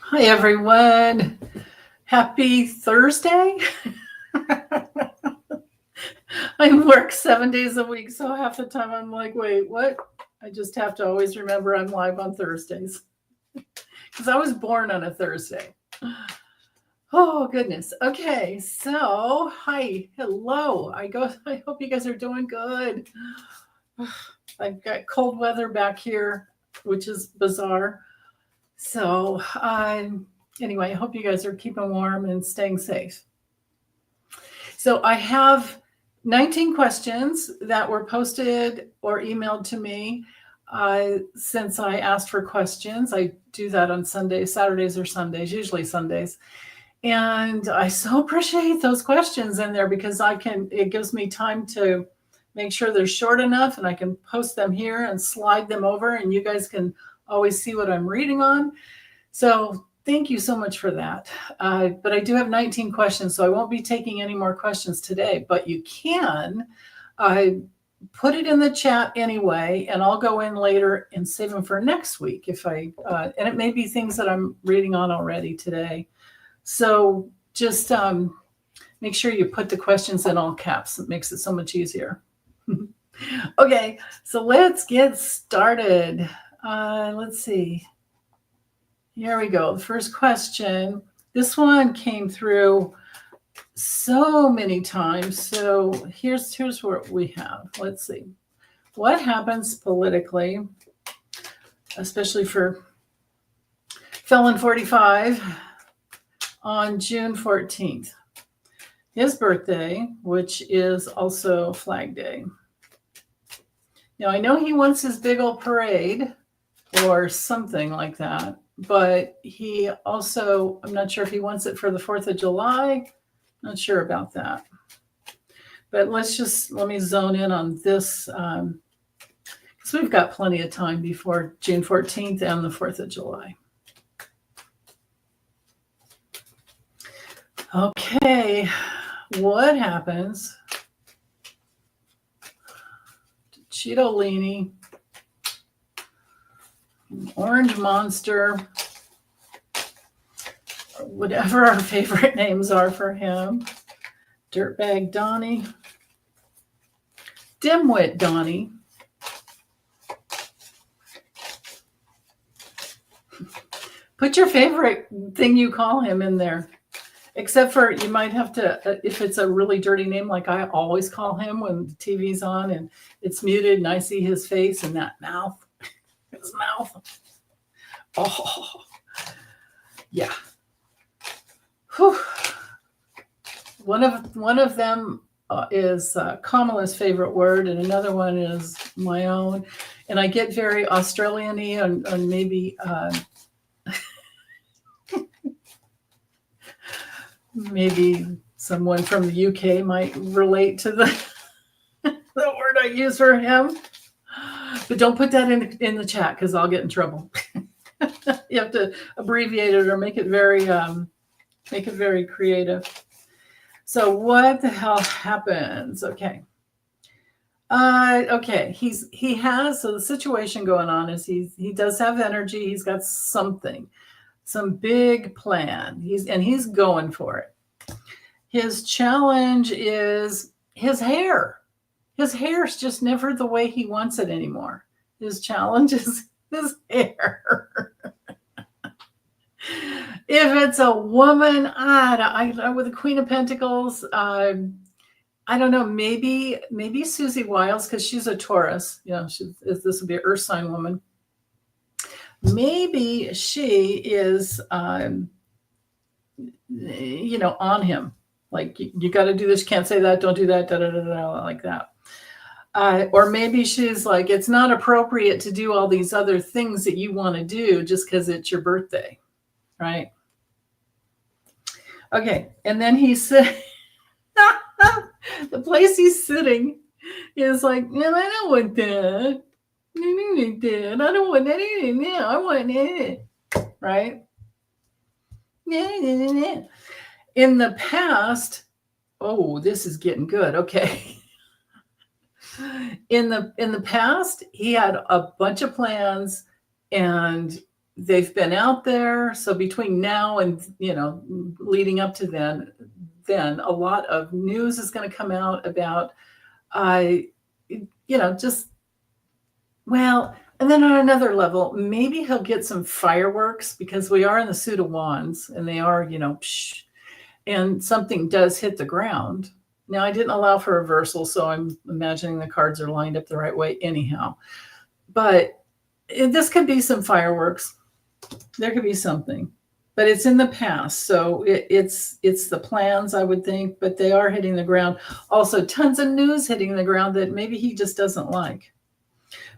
Hi, everyone. Happy Thursday. I work 7 days a week, so half the time I'm like, wait, what? I just have to always remember I'm live on Thursdays because I was born on a Thursday. Oh, goodness. Okay, so hi, hello. I hope you guys are doing good. I've got cold weather back here, which is bizarre. So, anyway, I hope you guys are keeping warm and staying safe. So, I have 19 questions that were posted or emailed to me since I asked for questions. I do that on Sundays, Saturdays, or Sundays, usually Sundays. And I so appreciate those questions in there because it gives me time to make sure they're short enough and I can post them here and slide them over and you guys can always see what I'm reading on. So thank you so much for that. But I do have 19 questions, so I won't be taking any more questions today, but you can put it in the chat anyway, and I'll go in later and save them for next week and it may be things that I'm reading on already today. So just make sure you put the questions in all caps. It makes it so much easier. Okay, so let's get started. Let's see. Here we go. The first question. This one came through so many times. So here's what we have. Let's see. What happens politically, especially for Felon 45, on June 14th? His birthday, which is also Flag Day. Now, I know he wants his big old parade or something like that, but he also, I'm not sure if he wants it for the 4th of July. Not sure about that. But let me zone in on this because we've got plenty of time before June 14th and the 4th of July. Okay, what happens to Cheetolini, Orange Monster, or whatever our favorite names are for him, Dirtbag Donnie, Dimwit Donnie, put your favorite thing you call him in there. Except for you might have to, if it's a really dirty name, like I always call him when the TV's on and it's muted and I see his face and that mouth, his mouth. Oh, yeah. Whew. One of them is Kamala's favorite word, and another one is my own. And I get very Australian-y and maybe maybe someone from the UK might relate to the word I use for him. But don't put that in the chat because I'll get in trouble. You have to abbreviate it or make it very creative. So what the hell happens? Okay. He has, so the situation going on is he does have energy. He's got something, some big plan. He's going for it. His challenge is his hair. His hair's just never the way he wants it anymore. His challenge is his hair. If it's a woman, with the Queen of Pentacles, I don't know. Maybe Susie Wiles, because she's a Taurus. This would be an Earth sign woman. Maybe she is, on him. Like, you got to do this, can't say that, don't do that, like that. Or maybe she's like, it's not appropriate to do all these other things that you want to do just because it's your birthday, right? Okay, and then he said, the place he's sitting is like, man, I don't want that. I don't want anything. Yeah, I want it. Right? In the past, oh, this is getting good. Okay. In the past, he had a bunch of plans and they've been out there. So between now and, leading up to then a lot of news is going to come out about, just, well, and then on another level, maybe he'll get some fireworks because we are in the suit of wands and they are, psh, and something does hit the ground. Now, I didn't allow for reversal, so I'm imagining the cards are lined up the right way anyhow. But this could be some fireworks. There could be something. But it's in the past, so it's the plans, I would think, but they are hitting the ground. Also, tons of news hitting the ground that maybe he just doesn't like.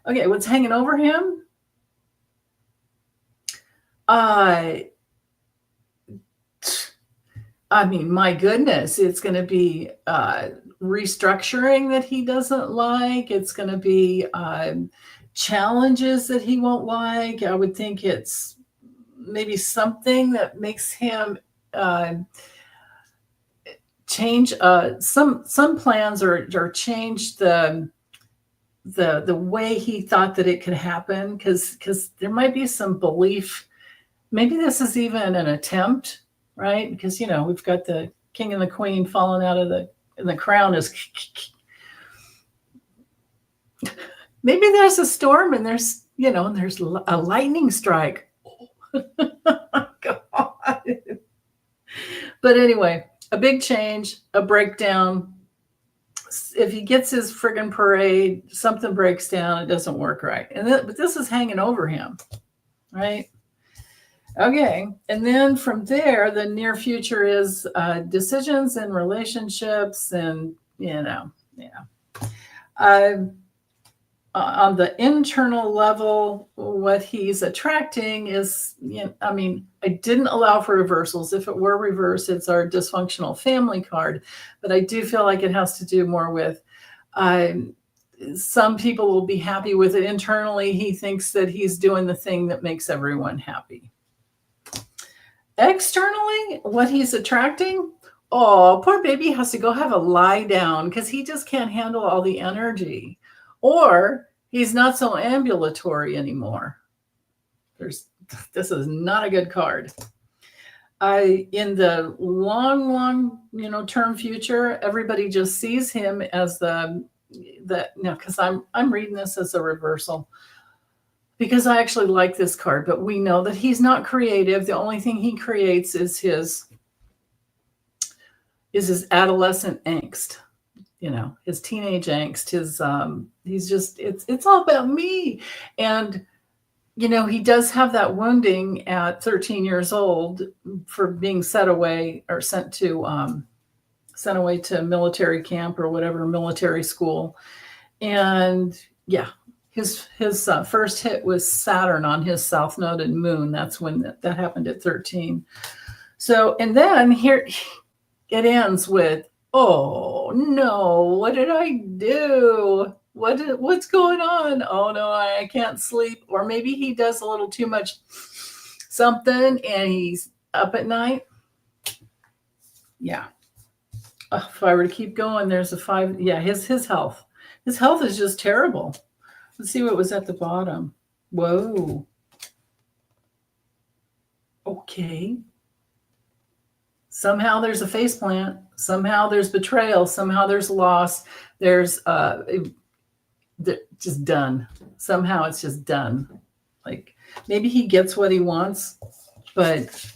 Okay, what's hanging over him? I mean, my goodness, it's going to be restructuring that he doesn't like. It's going to be challenges that he won't like. I would think it's maybe something that makes him change some plans or change the way he thought that it could happen, because there might be some belief. Maybe this is even an attempt, right? Because we've got the king and the queen falling out of and the crown is. Maybe there's a storm and there's a lightning strike. God. But anyway, a big change, a breakdown. If he gets his friggin' parade, something breaks down, it doesn't work right. But this is hanging over him, right? Okay. And then from there, the near future is decisions and relationships and, on the internal level, what he's attracting is, I didn't allow for reversals. If it were reversed, it's our dysfunctional family card. But I do feel like it has to do more with some people will be happy with it. Internally, he thinks that he's doing the thing that makes everyone happy. Externally, what he's attracting, poor baby has to go have a lie down because he just can't handle all the energy. Or he's not so ambulatory anymore. This is not a good card. In the long, term future, everybody just sees him as because I'm reading this as a reversal because I actually like this card, but we know that he's not creative. The only thing he creates is his adolescent angst. His teenage angst, it's all about me. And, he does have that wounding at 13 years old for being sent away to military camp or whatever, military school. And yeah, his first hit was Saturn on his south node and moon. That's when that happened at 13. So, and then here it ends with, oh no, what did I do? What's going on? Oh no, I can't sleep. Or maybe he does a little too much something and he's up at night. Yeah. If I were to keep going, there's a 5. Yeah, his health. His health is just terrible. Let's see what was at the bottom. Whoa. Okay. Somehow there's a faceplant. Somehow there's betrayal. Somehow there's loss. There's just done. Somehow it's just done. Like maybe he gets what he wants, but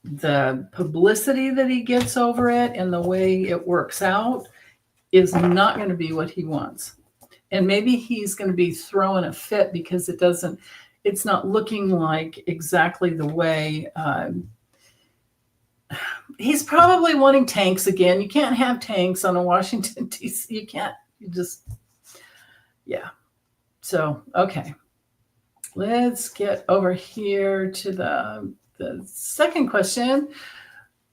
the publicity that he gets over it and the way it works out is not going to be what he wants. And maybe he's going to be throwing a fit because it's not looking like exactly the way. He's probably wanting tanks again. You can't have tanks on a Washington, D.C. You can't. Yeah. So, okay. Let's get over here to the second question.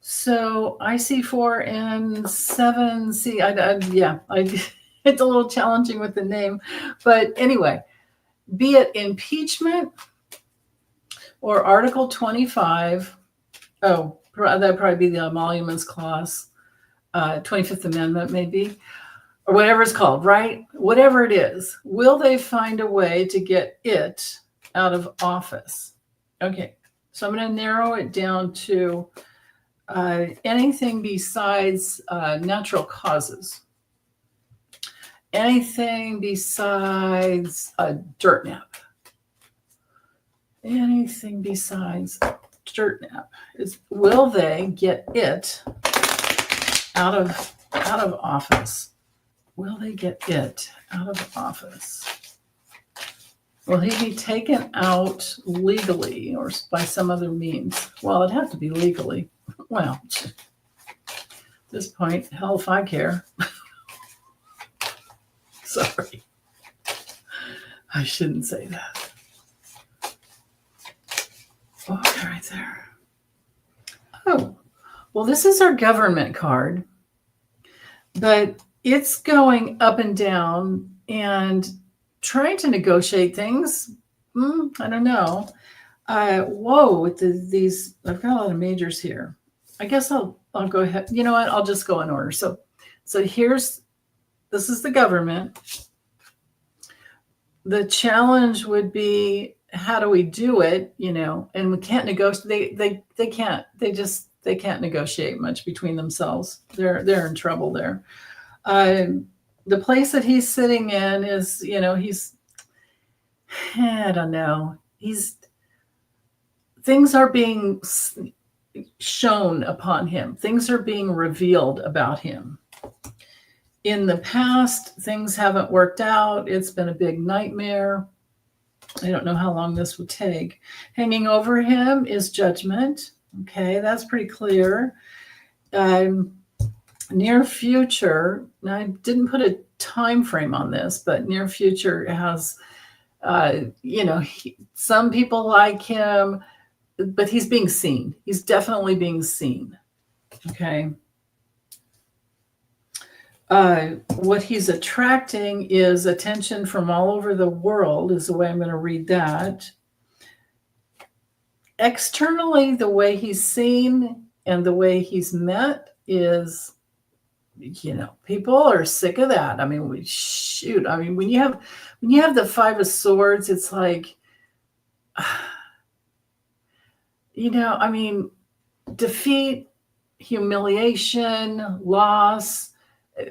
So I see 4 and 7. See, it's a little challenging with the name. But anyway, be it impeachment or Article 25. Oh, that'd probably be the emoluments clause, 25th Amendment maybe, or whatever it's called, right? Whatever it is, will they find a way to get it out of office. Okay, so I'm going to narrow it down to anything besides natural causes. Anything besides a dirt nap. Anything besides dirt nap is, will they get it out of office? Will they get it out of office? Will he be taken out legally or by some other means? Well, it'd have to be legally. Well, at this point, hell if I care. Sorry. I shouldn't say that. Oh, right there. Oh, well, this is our government card, but it's going up and down and trying to negotiate things. I don't know. Whoa, with these, I've got a lot of majors here. I guess I'll go ahead. You know what? I'll just go in order. So this is the government. The challenge would be, how do we do it? And we can't negotiate. They can't negotiate much between themselves. They're in trouble there. The place that he's sitting in is, I don't know. Things are being shown upon him. Things are being revealed about him. In the past, things haven't worked out. It's been a big nightmare. I don't know how long this will take. Hanging over him is judgment. Okay, that's pretty clear. Near future, now I didn't put a time frame on this, but near future has, some people like him, but he's being seen. He's definitely being seen. Okay. What he's attracting is attention from all over the world, is the way I'm going to read that. Externally, the way he's seen and the way he's met is, people are sick of that. I mean, when you have the Five of Swords, it's like, defeat, humiliation, loss.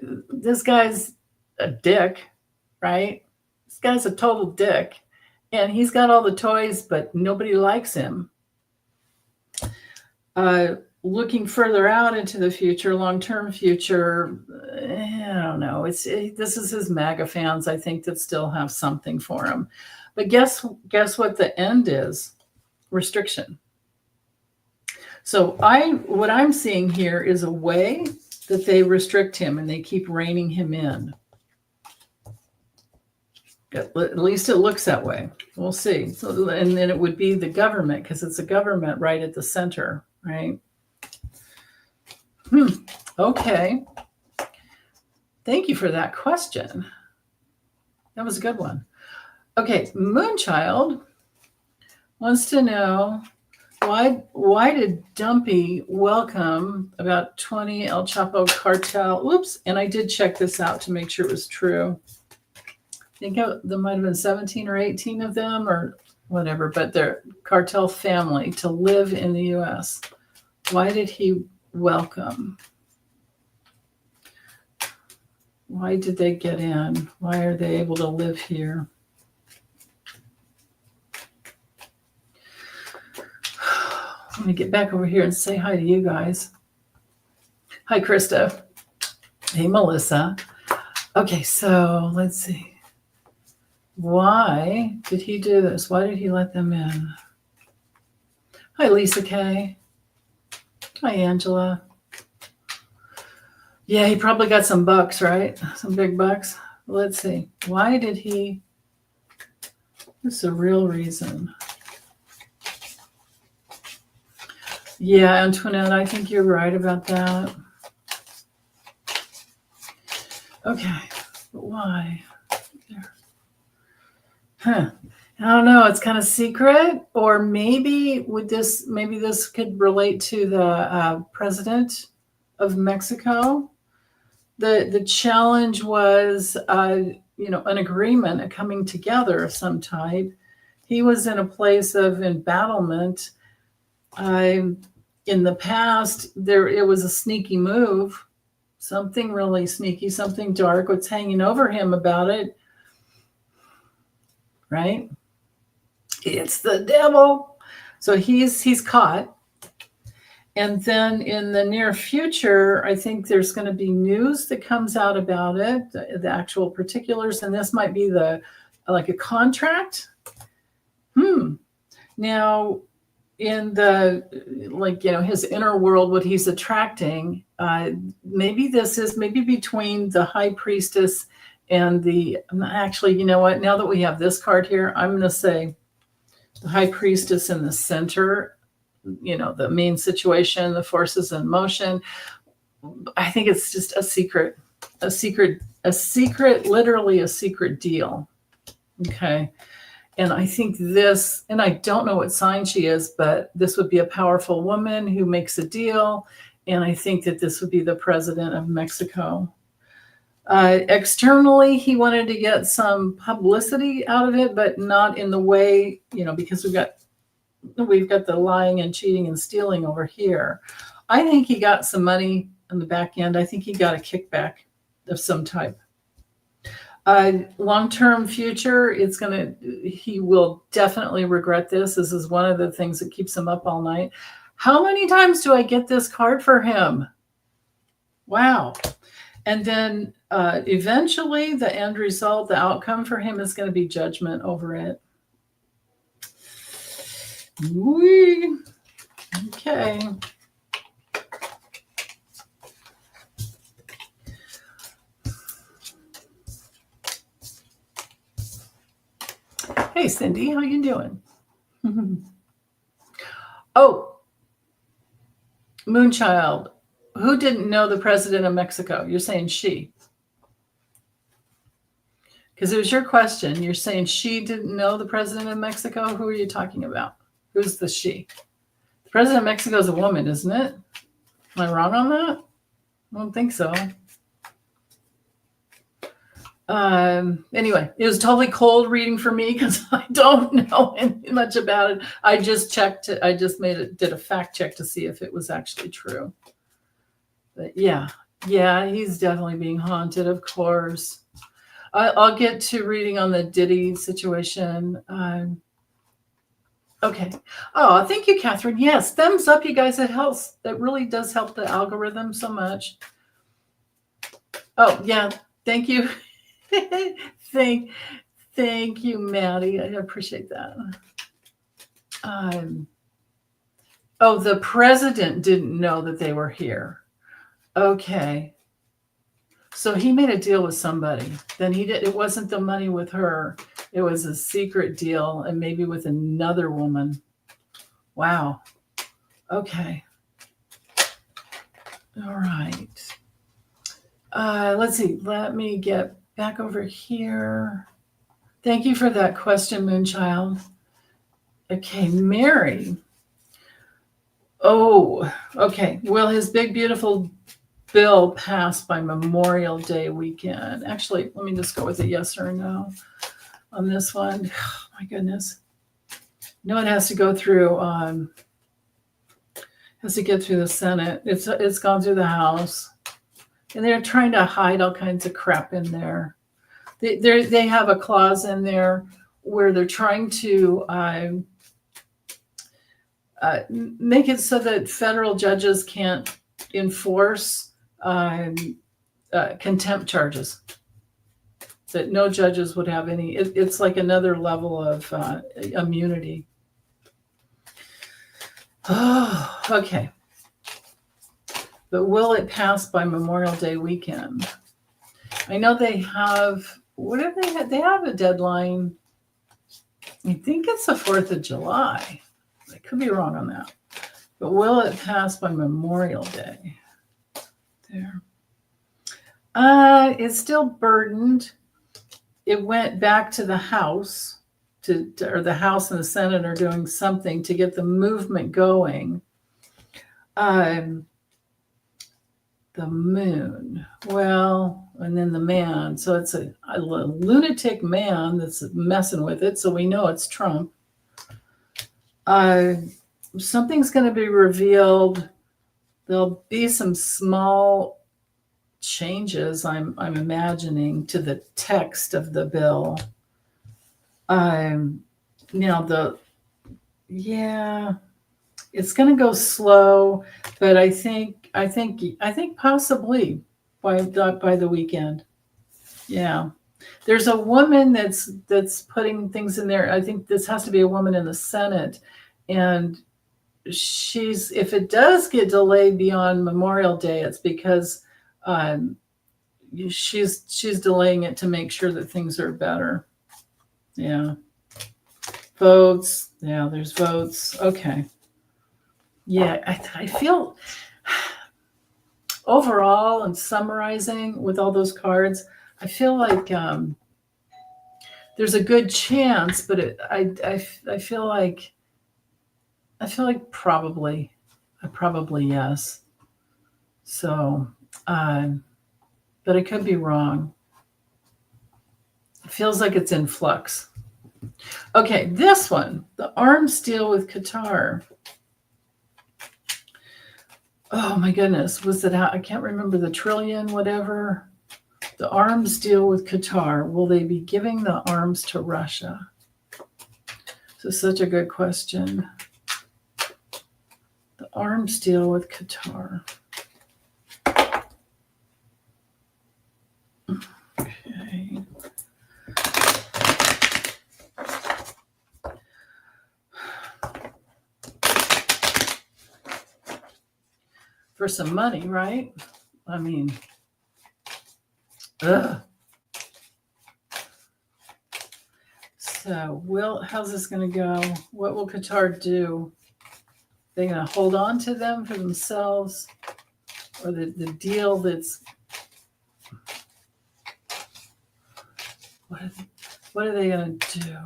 This guy's a dick, right? This guy's a total dick. And he's got all the toys, but nobody likes him. Looking further out into the future, long-term future, I don't know. This is his MAGA fans, I think, that still have something for him. But guess what the end is? Restriction. So what I'm seeing here is a way that they restrict him and they keep reining him in. At least it looks that way. We'll see. So, and then it would be the government, because it's a government right at the center, right? Okay. Thank you for that question. That was a good one. Okay, Moonchild wants to know, why did Dumpy welcome about 20 El Chapo cartel? Oops, and I did check this out to make sure it was true. I think there might have been 17 or 18 of them or whatever, but their cartel family to live in the U.S. Why did he welcome? Why did they get in? Why are they able to live here? Let me get back over here and say hi to you guys. Hi, Krista. Hey, Melissa. Okay, so let's see. Why did he do this? Why did he let them in? Hi, Lisa K. Hi, Angela. Yeah, he probably got some bucks, right? Some big bucks. Let's see. Why did he? What's the real reason? Yeah, Antoinette, I think you're right about that. Okay, but why? I don't know. It's kind of secret, or maybe this could relate to the president of Mexico. The challenge was, an agreement, a coming together of some type, He was in a place of embattlement. In the past, it was a sneaky move, something really sneaky, something dark. What's hanging over him about it, right? It's the devil. So he's caught. And then in the near future, I think there's going to be news that comes out about it, the actual particulars, and this might be like a contract. Now, in the his inner world, what he's attracting, maybe between the high priestess and actually, you know what? Now that we have this card here, I'm going to say the high priestess in the center. The main situation, the forces in motion. I think it's just a secret, literally a secret deal. Okay. And I think this, and I don't know what sign she is, but this would be a powerful woman who makes a deal. And I think that this would be the president of Mexico. Externally, he wanted to get some publicity out of it, but not in the way, because we've got the lying and cheating and stealing over here. I think he got some money on the back end. I think he got a kickback of some type. Long-term future, he will definitely regret this. This is one of the things that keeps him up all night. How many times do I get this card for him? Wow. And then eventually the end result, the outcome for him is going to be judgment over it. Okay. Hey, Cindy, how you doing? Oh, Moonchild, who didn't know the president of Mexico? You're saying she. Because it was your question. You're saying she didn't know the president of Mexico? Who are you talking about? Who's the she? The president of Mexico is a woman, isn't it? Am I wrong on that? I don't think so. Anyway, it was totally cold reading for me because I don't know much about it. I just checked it. I just did a fact check to see if it was actually true. But yeah, he's definitely being haunted, of course. I'll get to reading on the Diddy situation. Okay. Oh, thank you, Catherine. Yes, thumbs up, you guys. It helps. It really does help the algorithm so much. Oh, yeah. Thank you. Thank you, Maddie. I appreciate that. The president didn't know that they were here. Okay. So he made a deal with somebody. Then he did. It wasn't the money with her. It was a secret deal, and maybe with another woman. Wow. Okay. All right. Let's see. Let me get back over here. Thank you for that question, Moonchild. Okay, Mary. Oh, okay. Will his big, beautiful bill pass by Memorial Day weekend? Actually, let me just go with a yes or no on this one. Oh, my goodness. No, it has to go through. Has to get through the Senate. It's gone through the House, and they're trying to hide all kinds of crap in there. They have a clause in there where they're trying to make it so that federal judges can't enforce contempt charges. That no judges would have any. It's like another level of immunity. Oh, okay. But will it pass by Memorial Day weekend? I know they have. What have they had? They have a deadline. I think it's the 4th of July. I could be wrong on that. But will it pass by Memorial Day? There. It's still burdened. It went back to the House, or the House and the Senate are doing something to get the movement going. The moon. Well, and then the man. So it's a lunatic man that's messing with it. So we know it's Trump. Something's going to be revealed. There'll be some small changes, I'm imagining, to the text of the bill. It's going to go slow, but I think possibly by the weekend. Yeah. There's a woman that's putting things in there. I think this has to be a woman in the Senate, and if it does get delayed beyond Memorial Day, it's because she's delaying it to make sure that things are better. Yeah. Votes. Yeah, there's votes. Okay. Yeah, I feel overall, and summarizing with all those cards, I feel like there's a good chance, but I feel like probably yes. So, but I could be wrong. It feels like it's in flux. Okay, this one, the arms deal with Qatar. Oh my goodness, was it I can't remember the trillion, whatever. The arms deal with Qatar. Will they be giving the arms to Russia? This is such a good question. The arms deal with Qatar. Okay. For some money, right? I mean, ugh. So, how's this going to go? What will Qatar do? They're going to hold on to them for themselves, or the deal that's what are they going to do?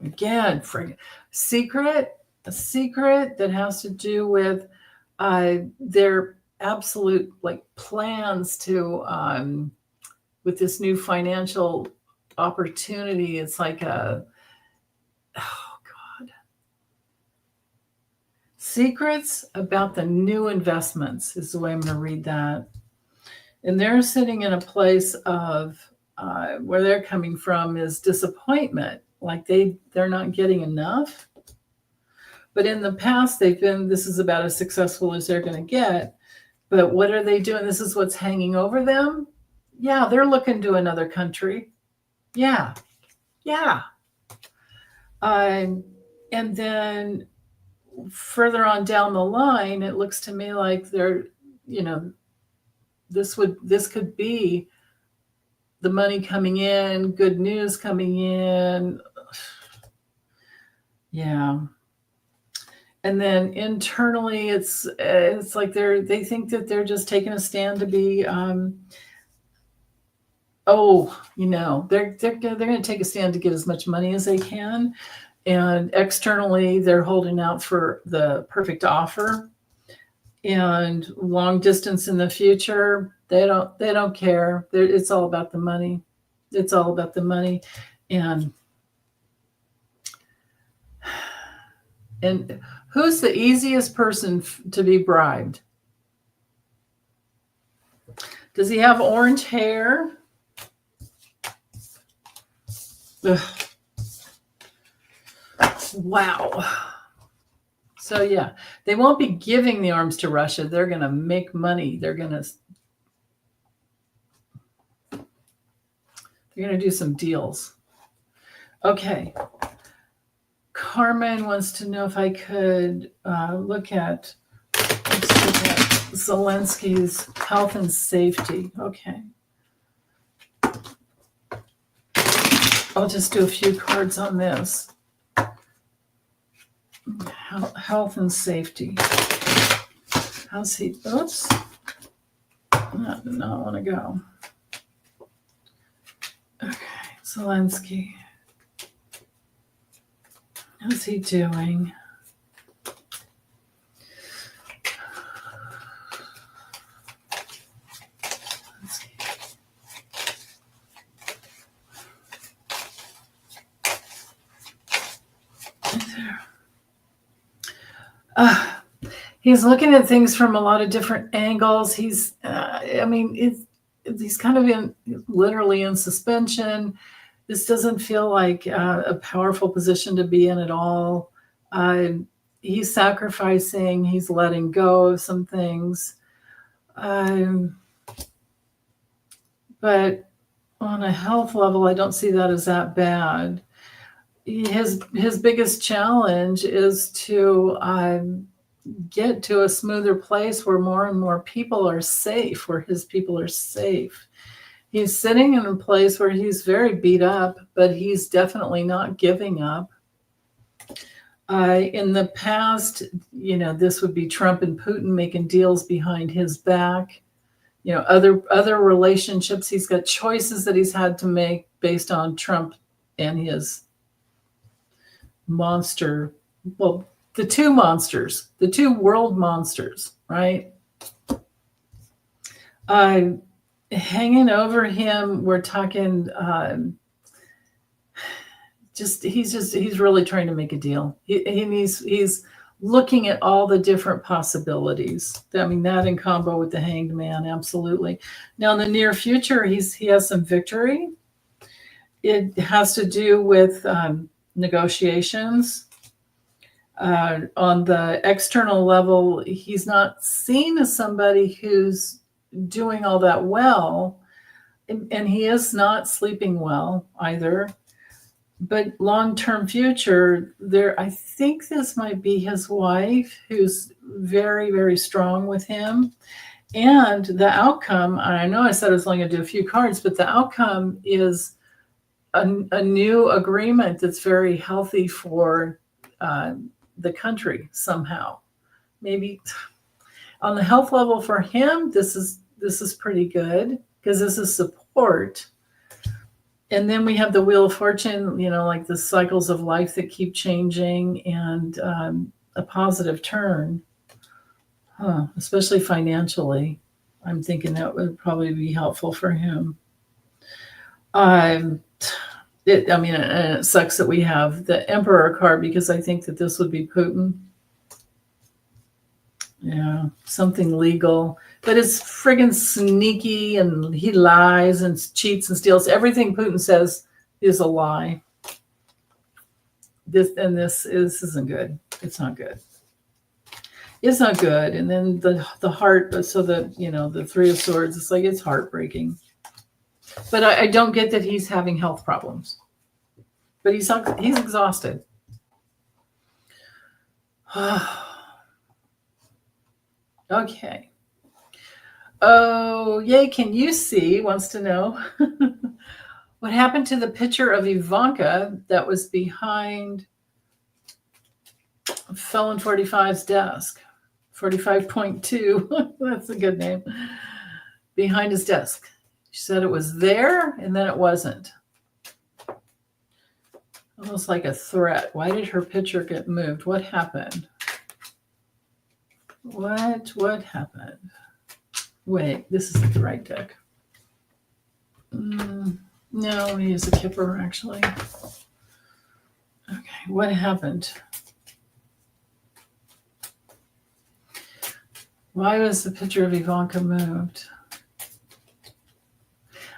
Again, a secret that has to do with their absolute plans to with this new financial opportunity. It's like secrets about the new investments is the way I'm going to read that. And they're sitting in a place of where they're coming from is disappointment, like they're not getting enough. But in the past, this is about as successful as they're going to get. But what are they doing? This is what's hanging over them. Yeah, they're looking to another country. Yeah. And then further on down the line, it looks to me like they're, this could be the money coming in, good news coming in. Yeah. And then internally, it's like they think that they're just taking a stand to be, they're going to take a stand to get as much money as they can. And externally, they're holding out for the perfect offer. And long distance in the future, they don't care. It's all about the money. It's all about the money. And who's the easiest person to be bribed? Does he have orange hair? Ugh. Wow. So yeah, they won't be giving the arms to Russia. They're going to make money. They're going to do some deals. Okay. Carmen wants to know if I could look at Zelensky's health and safety. Okay. I'll just do a few cards on this. Health and safety. How's he? Oops. I do not want to go. Okay. Zelensky. How's he doing? Let's see. There Uh, he's looking at things from a lot of different angles. He's kind of literally in suspension. This doesn't feel like a powerful position to be in at all. Uh, he's sacrificing, he's letting go of some things. But on a health level, I don't see that as that bad. His biggest challenge is to get to a smoother place where more and more people are safe, where his people are safe. He's sitting in a place where he's very beat up, but he's definitely not giving up. In the past, this would be Trump and Putin making deals behind his back. Other relationships, he's got choices that he's had to make based on Trump and his monster, well, the two monsters, the two world monsters, right? Hanging over him, we're talking he's really trying to make a deal. He's looking at all the different possibilities. I mean, that in combo with the Hanged Man, absolutely. Now, in the near future, he has some victory. It has to do with negotiations. On the external level, he's not seen as somebody who's doing all that well, and he is not sleeping well either. But long-term future, I think this might be his wife, who's very, very strong with him. And the outcome, I know I said I was only going to do a few cards, but the outcome is a new agreement that's very healthy for the country somehow. Maybe on the health level for him, this is pretty good because this is support. And then we have the Wheel of Fortune, like the cycles of life that keep changing, and a positive turn, especially financially. I'm thinking that would probably be helpful for him. It sucks that we have the Emperor card because I think that this would be Putin. Yeah, something legal. But it's friggin' sneaky, and he lies and cheats and steals. Everything Putin says is a lie. This isn't good. It's not good. It's not good. And then the heart, so the Three of Swords, it's like it's heartbreaking. But I don't get that he's having health problems. But he's exhausted. Okay. Oh, yay. Can you see? Wants to know what happened to the picture of Ivanka that was behind Felon 45's desk. 45.2. That's a good name. Behind his desk. She said it was there and then it wasn't. Almost like a threat. Why did her picture get moved? What happened? What happened? Wait, this isn't the right deck. No, let me use a Kipper, actually. Okay, what happened? Why was the picture of Ivanka moved?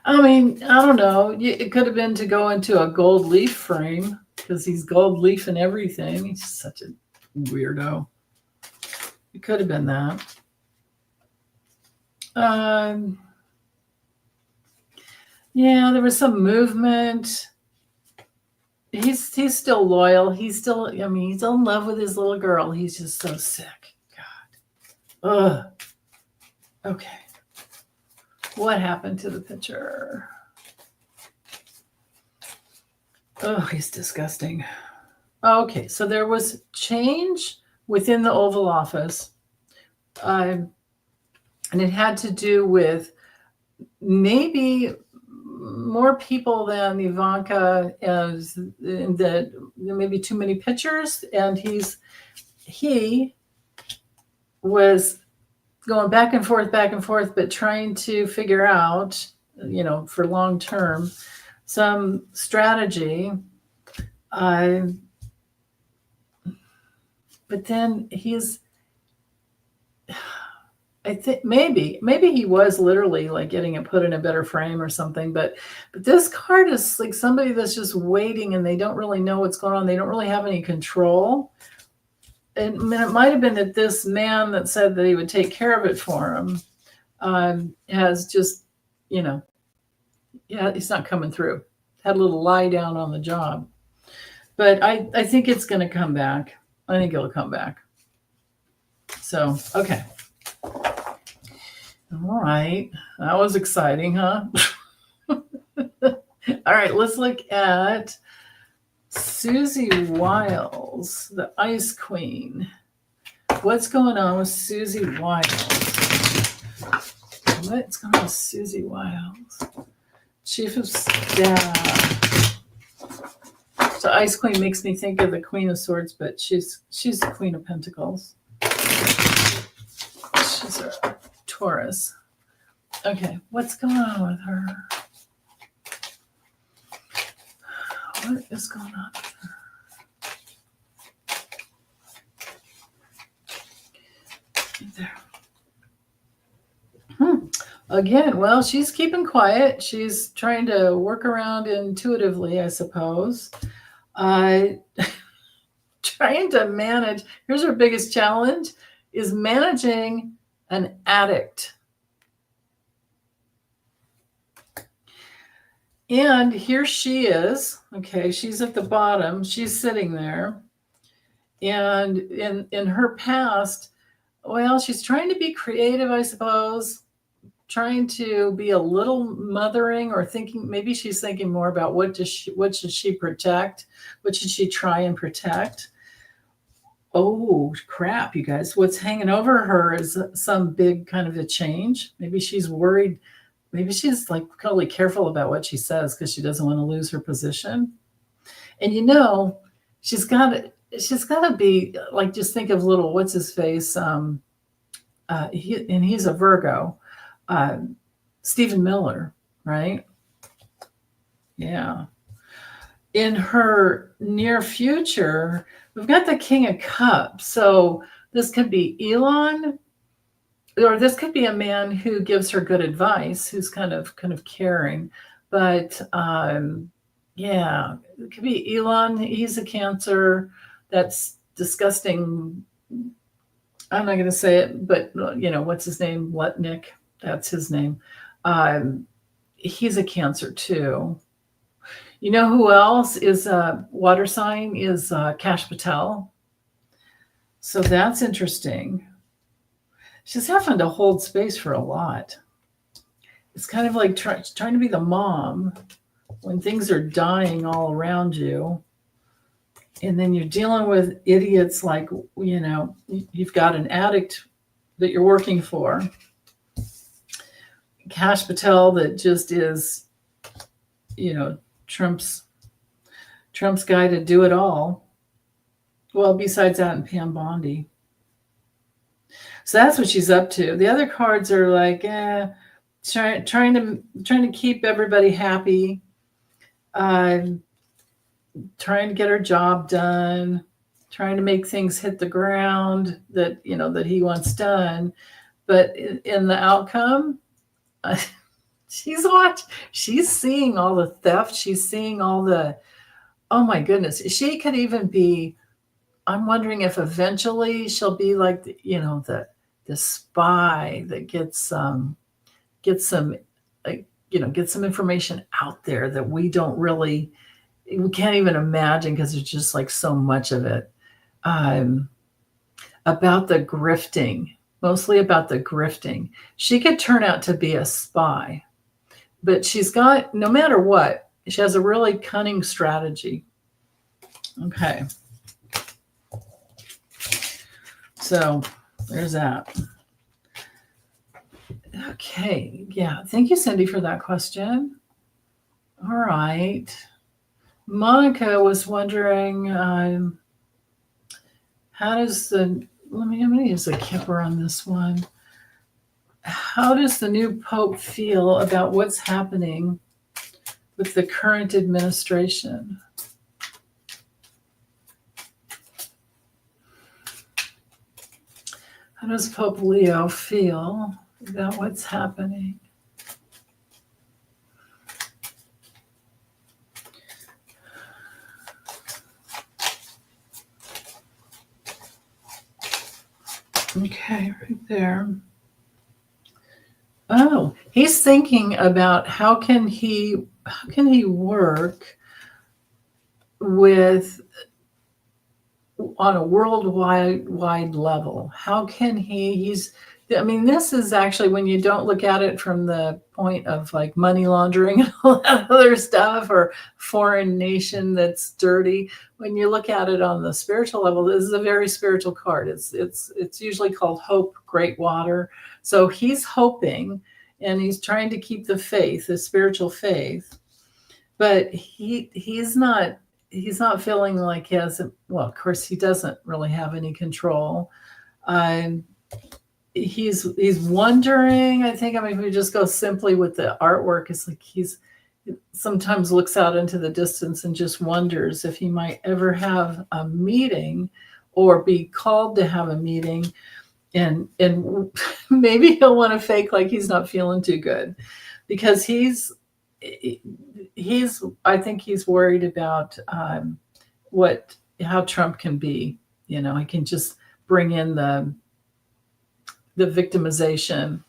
I mean, I don't know. It could have been to go into a gold leaf frame because he's gold leaf and everything. He's such a weirdo. It could have been that. Yeah, there was some movement. He's still loyal. He's still in love with his little girl. He's just so sick. God. Ugh. Okay. What happened to the picture? Oh, he's disgusting. Okay, so there was change within the Oval Office. And it had to do with maybe more people than Ivanka, as that maybe too many pictures, and he was going back and forth, but trying to figure out, for long term, some strategy. but then I think maybe he was literally like getting it put in a better frame or something, but this card is like somebody that's just waiting and they don't really know what's going on. They don't really have any control. And I mean, it might have been that this man that said that he would take care of it for him has just, he's not coming through. Had a little lie down on the job. But I think it's going to come back. I think it'll come back. So, okay. All right. That was exciting, huh? All right. Let's look at Susie Wiles, the Ice Queen. What's going on with Susie Wiles? What's going on with Susie Wiles? Chief of Staff. So Ice Queen makes me think of the Queen of Swords, but she's the Queen of Pentacles. She's a Taurus. Okay, what's going on with her? What is going on with her? There. Again, well, she's keeping quiet. She's trying to work around intuitively, I suppose. Trying to manage. Here's her biggest challenge, is managing an addict. And here she is. Okay, she's at the bottom. She's sitting there. And in her past, well, she's trying to be creative, I suppose, trying to be a little mothering, or thinking, maybe she's thinking more about what should she protect? What should she try and protect? Oh, crap, you guys. What's hanging over her is some big kind of a change. Maybe she's worried. Maybe she's like really careful about what she says because she doesn't want to lose her position. And she's got to be like, just think of little, what's his face? He's a Virgo. Stephen Miller, right? Yeah. In her near future, we've got the King of Cups. So this could be Elon, or this could be a man who gives her good advice, who's kind of caring. But yeah, it could be Elon. He's a Cancer. That's disgusting. I'm not going to say it, but what's his name? Lutnick. That's his name. He's a Cancer too. You know who else is a water sign? Is Kash Patel. So that's interesting. She's having to hold space for a lot. It's kind of like trying to be the mom when things are dying all around you. And then you're dealing with idiots like, you've got an addict that you're working for. Kash Patel that just is, Trump's guy to do it all. Well, besides that, and Pam Bondi. So that's what she's up to. The other cards are like, trying to keep everybody happy, trying to get her job done, trying to make things hit the ground that he wants done. But in the outcome, she's seeing all the theft. She's seeing all the, oh my goodness. She could even be, I'm wondering if eventually she'll be like, the spy that gets some information out there that we can't even imagine, because there's just like so much of it, about the grifting. Mostly about the grifting. She could turn out to be a spy, but she's got, no matter what, she has a really cunning strategy. Okay. So there's that. Okay. Yeah. Thank you, Cindy, for that question. All right. Monica was wondering, how does I'm going to use a Kipper on this one. How does the new Pope feel about what's happening with the current administration? How does Pope Leo feel about what's happening? Okay, right there. Oh, he's thinking about how can he work with on a worldwide level. How can he's I mean, this is actually when you don't look at it from the point of like money laundering and all that other stuff or foreign nation that's dirty. When you look at it on the spiritual level, this is a very spiritual card. It's usually called Hope, Great Water. So he's hoping and he's trying to keep the faith, the spiritual faith, but he's not feeling like he has, well, of course he doesn't really have any control. He's wondering, I think, I mean, if we just go simply with the artwork, it's like he's sometimes looks out into the distance and just wonders if he might ever have a meeting or be called to have a meeting, and maybe he'll want to fake like he's not feeling too good, because he's I think he's worried about how Trump can be. You know, he can just bring in the victimization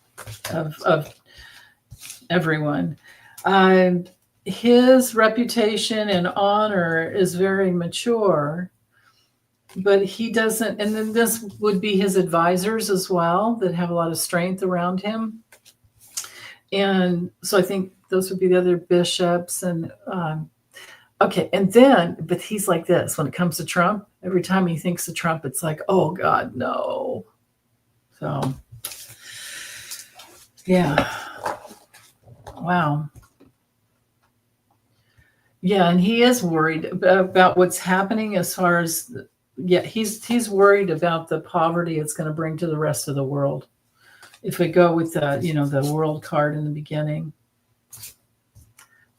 of everyone. His reputation and honor is very mature, but he doesn't. And then this would be his advisors as well that have a lot of strength around him. And so I think those would be the other bishops. And okay, and then, but he's like this when it comes to Trump. Every time he thinks of Trump, it's like, oh God, no. So, yeah. Wow. Yeah, and he is worried about what's happening as far as, yeah, he's worried about the poverty it's going to bring to the rest of the world. If we go with the world card in the beginning.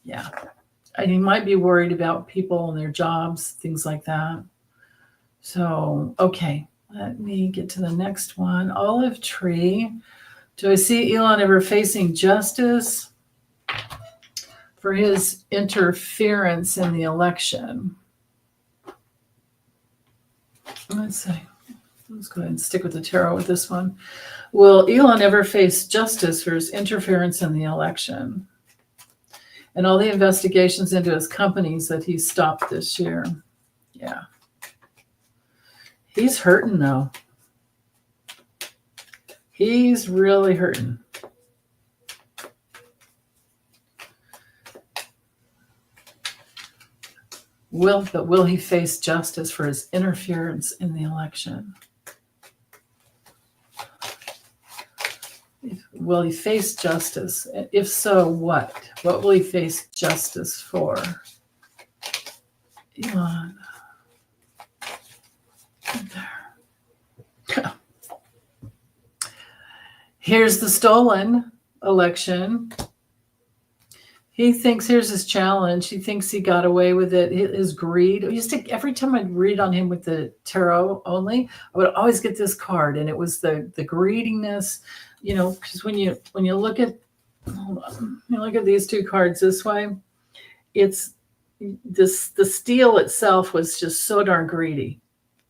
Yeah. And he might be worried about people and their jobs, things like that. So, okay. Let me get to the next one. Olive tree. Do I see Elon ever facing justice for his interference in the election? Let's see. Let's go ahead and stick with the tarot with this one. Will Elon ever face justice for his interference in the election and all the investigations into his companies that he stopped this year? Yeah. He's hurting, though. He's really hurting. Will he face justice for his interference in the election? Will he face justice? If so, what? What will he face justice for? Elon. There. Here's the stolen election. He thinks, here's his challenge. He thinks he got away with it. His greed. Every time I'd read on him with the tarot only, I would always get this card, and it was the greediness. You know, because when you look at, hold on, you look at these two cards this way, it's this, the steel itself was just so darn greedy.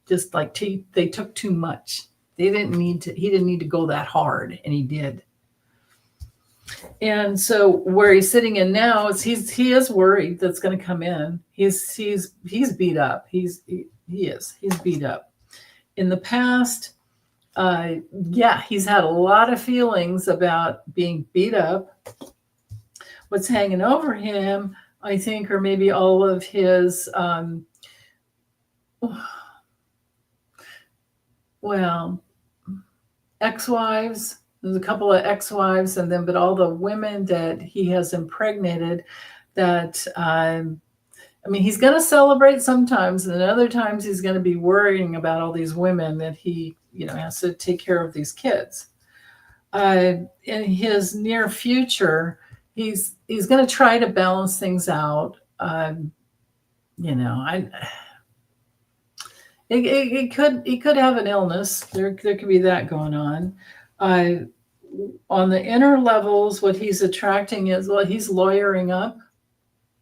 Just like they took too much. He didn't need to go that hard, and he did. And so where he's sitting in now is he is worried that's going to come in. He's beat up. He's beat up. In the past, he's had a lot of feelings about being beat up. What's hanging over him, I think, are maybe all of his ex-wives. There's a couple of ex-wives, but all the women that he has impregnated that, he's going to celebrate sometimes, and other times he's going to be worrying about all these women that he, has to take care of these kids. In his near future, he's going to try to balance things out. He could have an illness. There could be that going on. On the inner levels, what he's attracting is, well, he's lawyering up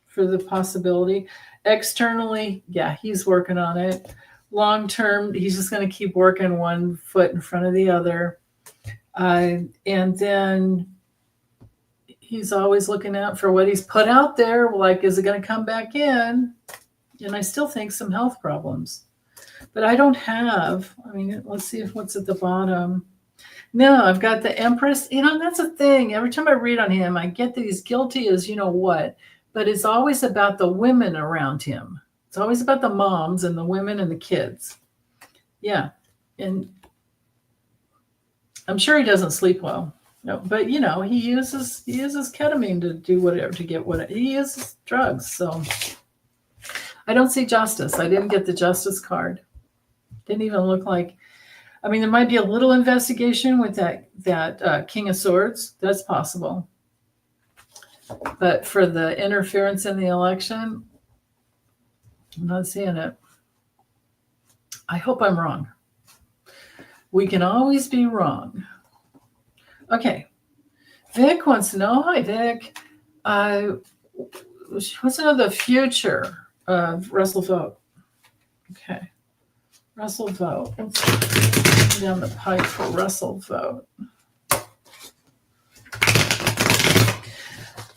for the possibility. Externally, yeah, he's working on it. Long term, he's just going to keep working one foot in front of the other. And then he's always looking out for what he's put out there. Like, is it going to come back in? And I still think some health problems. But I don't have, I mean, let's see what's at the bottom. No, I've got the Empress. That's a thing. Every time I read on him, I get that he's guilty as you know what. But it's always about the women around him. It's always about the moms and the women and the kids. Yeah. And I'm sure he doesn't sleep well. No, but he uses ketamine to do whatever, to get what he uses drugs. So I don't see justice. I didn't get the justice card. Didn't even look like, I mean, there might be a little investigation with that King of Swords. That's possible. But for the interference in the election, I'm not seeing it. I hope I'm wrong. We can always be wrong. Okay. Vic wants to know. Hi, Vic. What's the future of Russell Vought? Okay. Russell Vought. Let's go down the pipe for Russell Vought.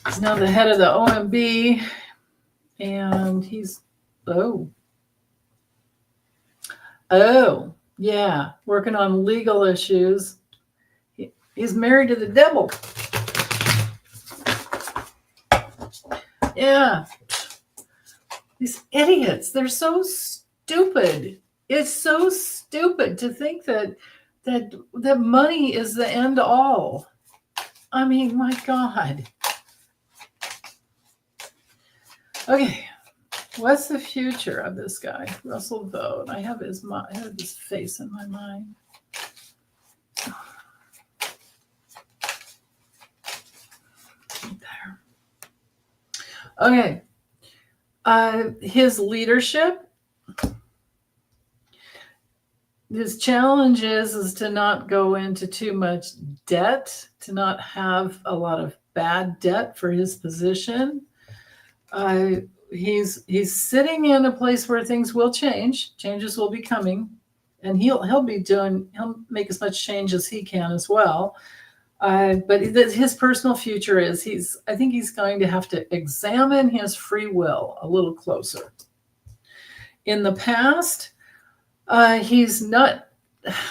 He's now the head of the OMB, and he's yeah, working on legal issues. He's married to the devil. Yeah. These idiots, they're so stupid. It's so stupid to think that money is the end all. I mean, my God. Okay. What's the future of this guy, Russell Vought? I have his face in my mind. There. Okay. His leadership. His challenge is to not go into too much debt, to not have a lot of bad debt for his position. He's sitting in a place where things will change. Changes will be coming, and he'll make as much change as he can as well. But his personal future is I think he's going to have to examine his free will a little closer. In the past, he's not.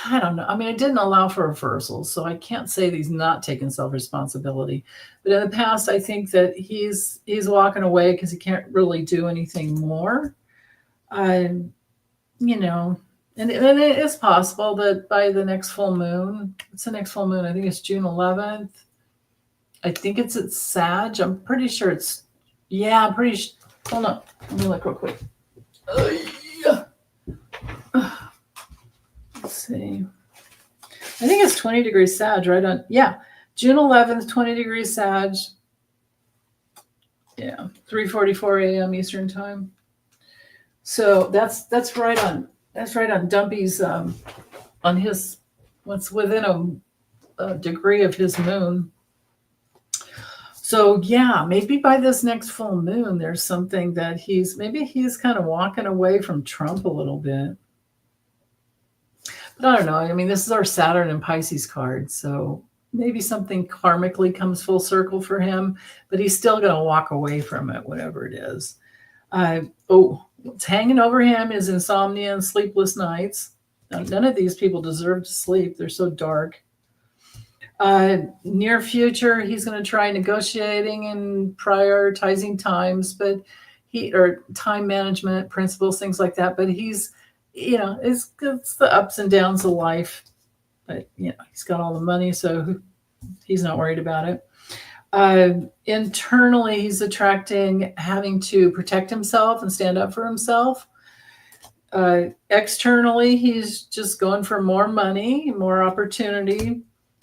I don't know. I mean, it didn't allow for reversals, so I can't say that he's not taking self-responsibility. But in the past, I think that he's walking away because he can't really do anything more. And it is possible that by the next full moon, it's the next full moon. I think it's June 11th. I think it's at Sag. I'm pretty sure it's. Yeah, I'm pretty. Hold on. Let me look real quick. Let's see. I think it's 20 degrees Sag, right on. Yeah, June 11th, 20 degrees Sag. Yeah, 3:44 a.m. Eastern time. So that's right on Dumpy's on his what's within a degree of his moon. So yeah, maybe by this next full moon, there's something that he's kind of walking away from Trump a little bit. But I don't know. I mean, this is our Saturn and Pisces card, so maybe something karmically comes full circle for him, but he's still going to walk away from it, whatever it is. What's hanging over him is insomnia and sleepless nights. Now, none of these people deserve to sleep. They're so dark. Near future, he's going to try negotiating and prioritizing times, but time management principles, things like that. But he's, it's the ups and downs of life. But he's got all the money, so he's not worried about it. Internally, he's attracting having to protect himself and stand up for himself. Externally, he's just going for more money, more opportunity.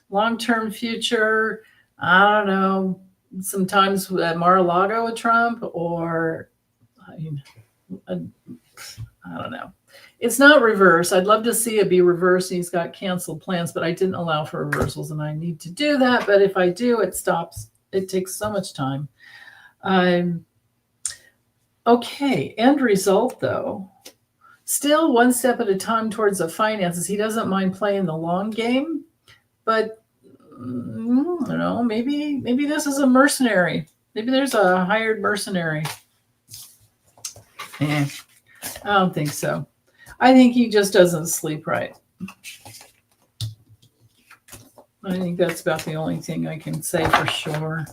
Long-term future, I don't know, sometimes at Mar-a-Lago with Trump, or I don't know. It's not reverse. I'd love to see it be reversed. He's got canceled plans, but I didn't allow for reversals, and I need to do that. But if I do, it stops. It takes so much time. Okay, end result though. Still one step at a time towards the finances. He doesn't mind playing the long game, but I don't know, maybe this is a mercenary. Maybe there's a hired mercenary. I don't think so. I think he just doesn't sleep right. I think that's about the only thing I can say for sure.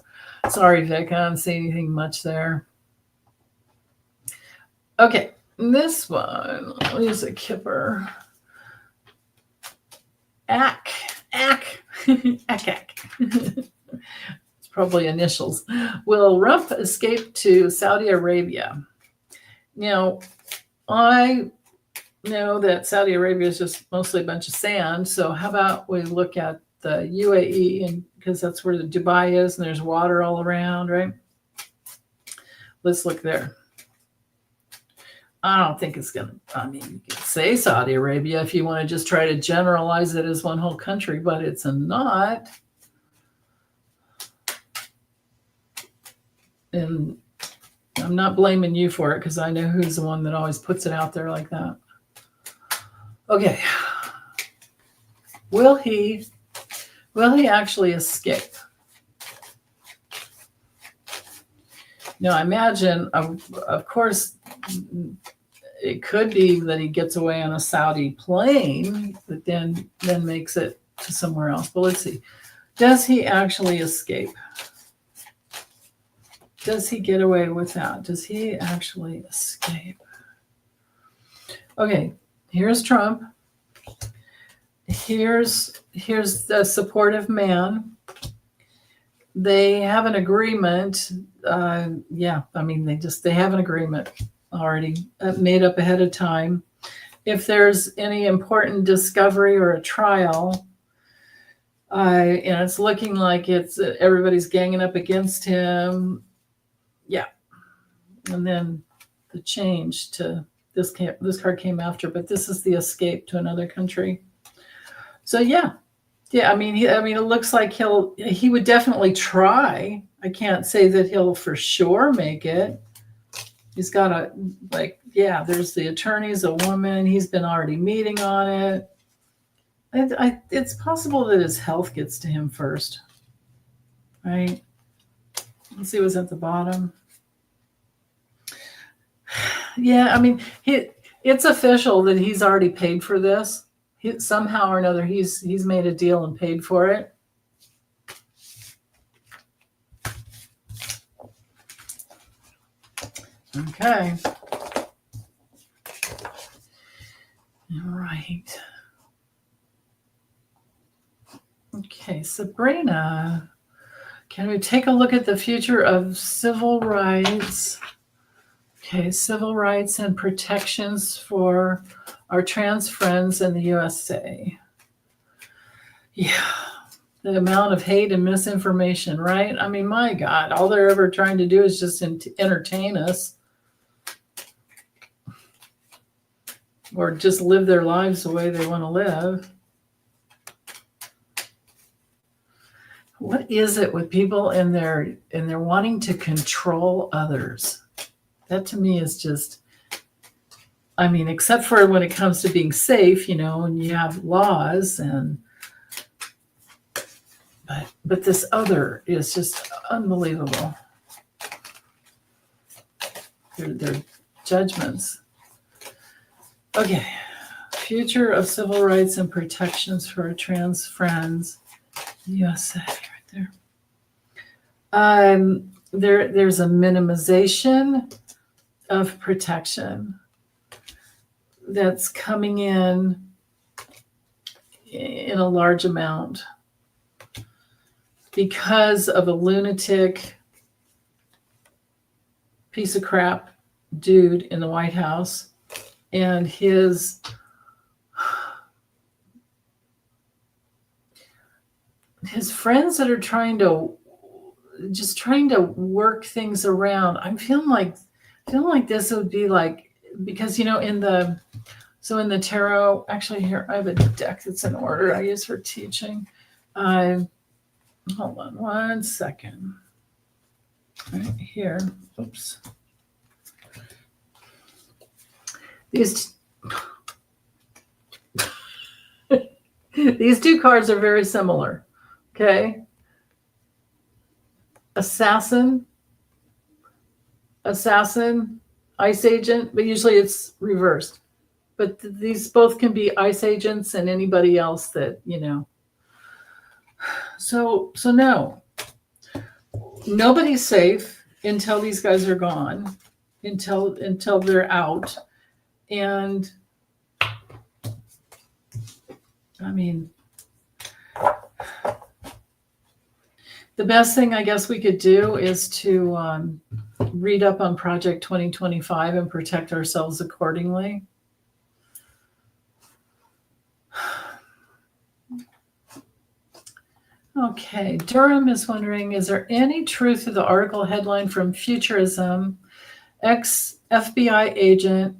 Sorry, Vic, I don't see anything much there. Okay, this one is a kipper. Ack. It's probably initials. Will Rump escape to Saudi Arabia? Now, I know that Saudi Arabia is just mostly a bunch of sand. So how about we look at the UAE, and because that's where the Dubai is, and there's water all around, right? Let's look there. I don't think it's going to, I mean, you could say Saudi Arabia if you want to just try to generalize it as one whole country, but it's not. And I'm not blaming you for it because I know who's the one that always puts it out there like that. Okay. Will he actually escape? Now, I imagine, of course, it could be that he gets away on a Saudi plane, but then makes it to somewhere else. But let's see. Does he actually escape? Does he get away with that? Does he actually escape? Okay, here's Trump. Here's the supportive man. They have an agreement. Yeah, I mean, they have an agreement already made up ahead of time. If there's any important discovery or a trial, and it's looking like it's everybody's ganging up against him, yeah. And then the change to this card came after, but this is the escape to another country. So yeah. I mean, it looks like he would definitely try. I can't say that he'll for sure make it. He's got there's the attorney's a woman. He's been already meeting on it. It's possible that his health gets to him first, right? Let's see what's at the bottom. Yeah, I mean, it's official that he's already paid for this. Somehow or another, he's made a deal and paid for it. Okay. All right. Okay, Sabrina, can we take a look at the future of civil rights? Okay, civil rights and protections for our trans friends in the USA. Yeah, the amount of hate and misinformation, right? I mean, my God, all they're ever trying to do is just entertain us. Or just live their lives the way they want to live. What is it with people and they're wanting to control others? That to me is just, I mean, except for when it comes to being safe, and you have laws but this other is just unbelievable. Their judgments. Okay, future of civil rights and protections for trans friends, USA, right there. There's a minimization of protection that's coming in a large amount because of a lunatic piece of crap dude in the White House and his friends that are trying to work things around. I'm feeling like this would be like, because in the So in the tarot, actually here, I have a deck that's in order I use for teaching. Hold on one second. Right here. Oops. These two cards are very similar. Okay. Assassin, ice agent, but usually it's reversed. But these both can be ice agents and anybody else that, So no, nobody's safe until these guys are gone, until they're out. And I mean, the best thing I guess we could do is to read up on Project 2025 and protect ourselves accordingly. Okay, Durham is wondering, is there any truth to the article headline from Futurism? Ex-FBI agent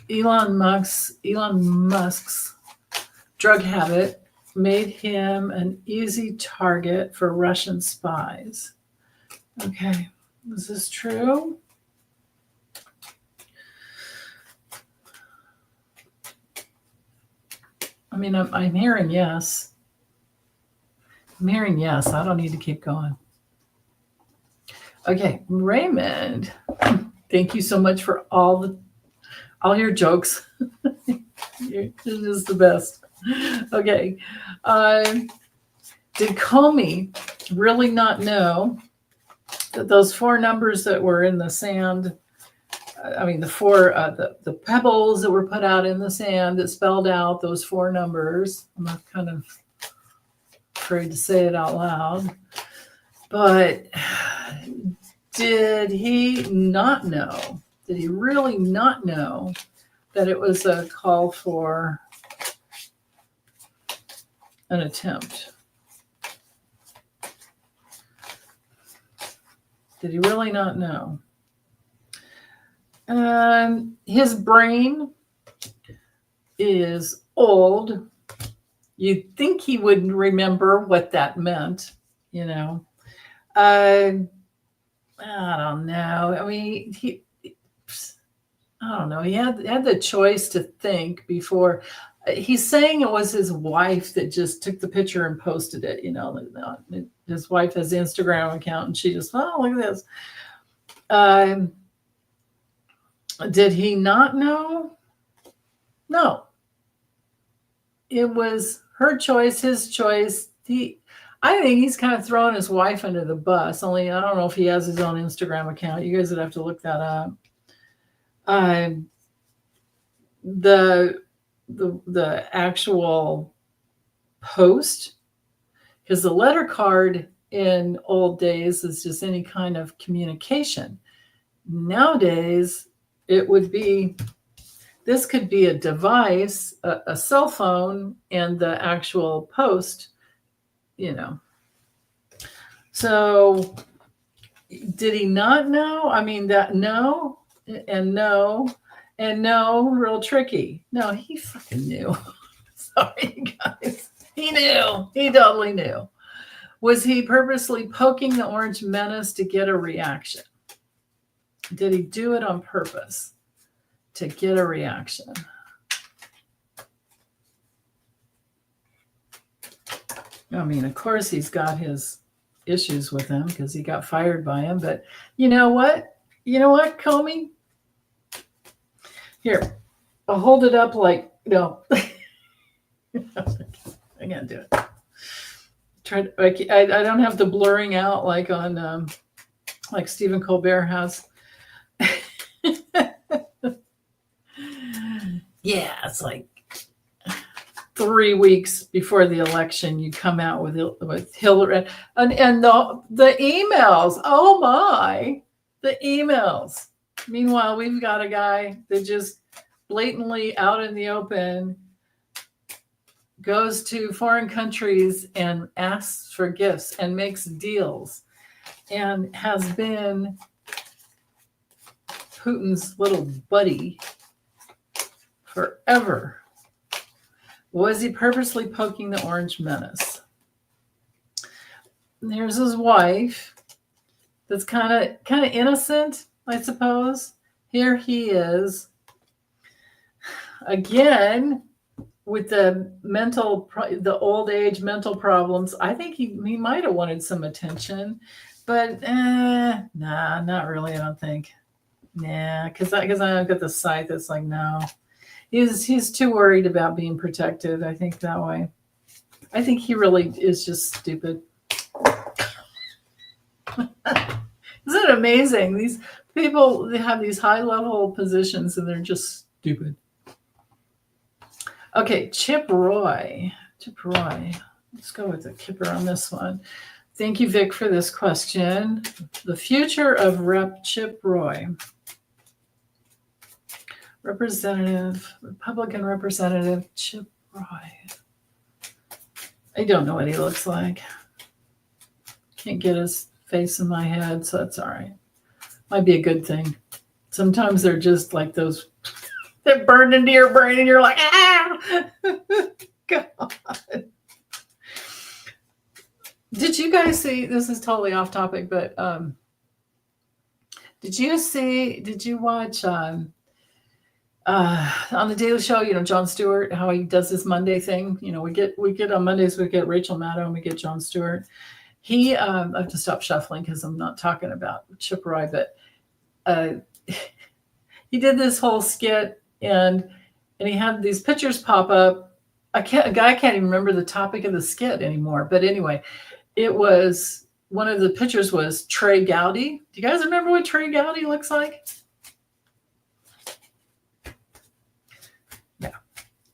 Elon Musk's drug habit made him an easy target for Russian spies. Okay, is this true? I mean, I'm hearing yes. I'm hearing yes. I don't need to keep going. Okay, Raymond, thank you so much for all your jokes. You're just the best. Okay. Did Comey really not know that those 4 numbers that were in the sand, the pebbles that were put out in the sand that spelled out those 4 numbers? I'm not kind of afraid to say it out loud, but did he not know? Did he really not know that it was a call for an attempt? Did he really not know? His brain is old. You'd think he would remember what that meant, I don't know. I mean, I don't know. He had the choice to think before. He's saying it was his wife that just took the picture and posted it. His wife has an Instagram account, and she just, oh, look at this. Did he not know? No. It was her choice, his choice. I think he's kind of throwing his wife under the bus. Only I don't know if he has his own Instagram account. You guys would have to look that up. The actual post, because the letter card in old days is just any kind of communication. Nowadays, it would be, this could be a device, a cell phone, and the actual post, So did he not know? I mean, that no, and no, and no, real tricky. No, he fucking knew. Sorry, guys. He knew. He totally knew. Was he purposely poking the orange menace to get a reaction? Did he do it on purpose to get a reaction? I mean, of course, he's got his issues with him because he got fired by him. But you know what? Comey? Here, I'll hold it up like, I can't do it. I don't have the blurring out like on like Stephen Colbert has. Yeah, it's like 3 weeks before the election, you come out with Hillary and the emails. Oh my, the emails. Meanwhile, we've got a guy that just blatantly out in the open goes to foreign countries and asks for gifts and makes deals and has been Putin's little buddy forever. Was he purposely poking the Orange Menace? And here's his wife. That's kind of innocent, I suppose. Here he is again with the old age mental problems. I think he might have wanted some attention, but nah, not really. I don't think. Nah, because I look at the site that's like no. He's too worried about being protected. I think that way. I think he really is just stupid. Isn't it amazing? These people, they have these high-level positions and they're just stupid. Okay, Chip Roy. Let's go with the Kipper on this one. Thank you, Vic, for this question. The future of Rep. Chip Roy. Republican Representative Chip Roy. I don't know what he looks like. Can't get his face in my head, so that's all right. Might be a good thing. Sometimes they're just like those, they're burned into your brain and you're like, ah! God. Did you guys see, this is totally off topic, but did you watch on the Daily Show, Jon Stewart, how he does his Monday thing? We get on Mondays, we get Rachel Maddow and we get Jon Stewart. He, I have to stop shuffling because I'm not talking about Chip Roy, but he did this whole skit and he had these pictures pop up. A guy can't even remember the topic of the skit anymore. But anyway, it was, one of the pictures was Trey Gowdy. Do you guys remember what Trey Gowdy looks like? Yeah.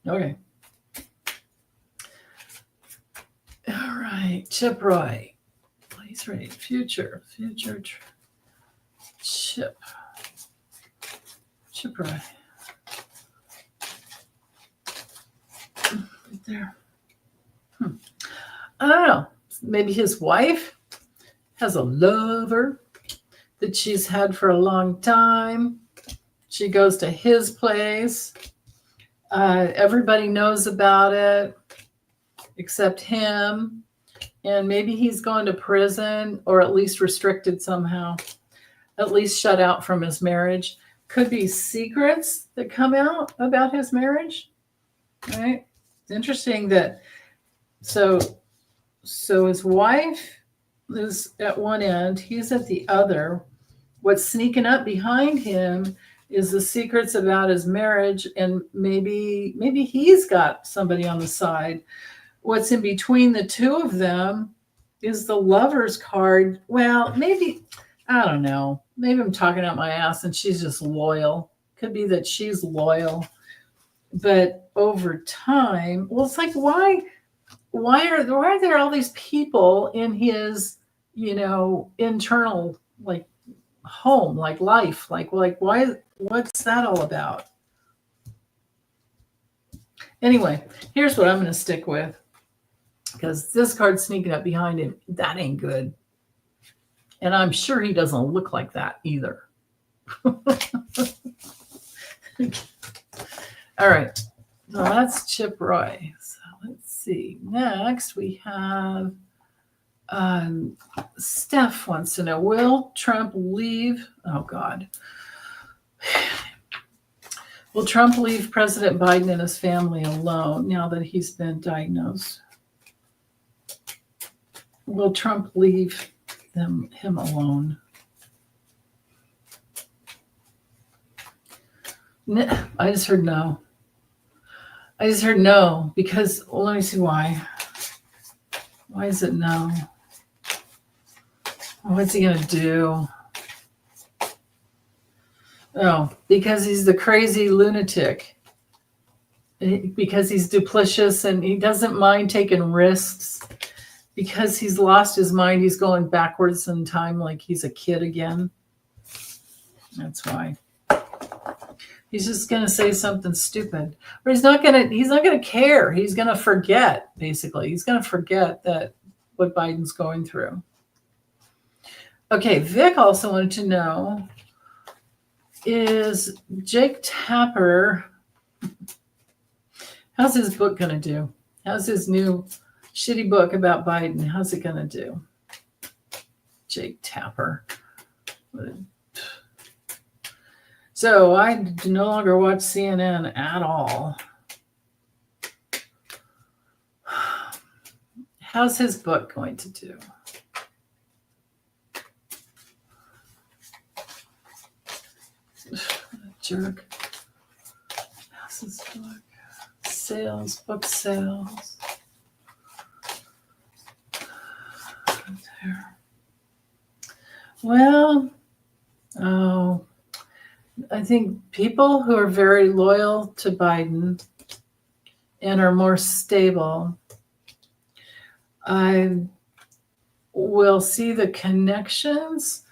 Okay. All right. Chip Roy. Please read. Future. Chip Roy. Right there. I don't know. Maybe his wife has a lover that she's had for a long time. She goes to his place. Everybody knows about it except him. And maybe he's going to prison or at least restricted somehow, at least shut out from his marriage. Could be secrets that come out about his marriage, right? It's interesting that, so his wife is at one end, he's at the other. What's sneaking up behind him is the secrets about his marriage, and maybe he's got somebody on the side. What's in between the two of them is the lover's card. Well, maybe, I don't know. Maybe I'm talking out my ass and she's just loyal. Could be that she's loyal. But over time, well, it's like, why are there all these people in his, internal, like, home, like life? Like why, what's that all about? Anyway, here's what I'm going to stick with. Because this card's sneaking up behind him. That ain't good. And I'm sure he doesn't look like that either. All right. So that's Chip Roy. So let's see. Next we have Steph wants to know, will Trump leave? Oh, God. Will Trump leave President Biden and his family alone now that he's been diagnosed? Will Trump leave him alone? I just heard no. Because, well, let me see why. Why is it no? What's he going to do? Oh, because he's the crazy lunatic. Because he's duplicitous and he doesn't mind taking risks. Because he's lost his mind, he's going backwards in time like he's a kid again. That's why. He's just going to say something stupid. Or he's not going to care. He's going to forget, basically. He's going to forget that what Biden's going through. Okay, Vic also wanted to know, is Jake Tapper How's his book going to do? How's his new shitty book about Biden? How's it going to do? Jake Tapper. So I do no longer watch CNN at all. How's his book going to do? Jerk. How's his book? Sales, book sales. There. Well, I think people who are very loyal to Biden and are more stable, I will see the connections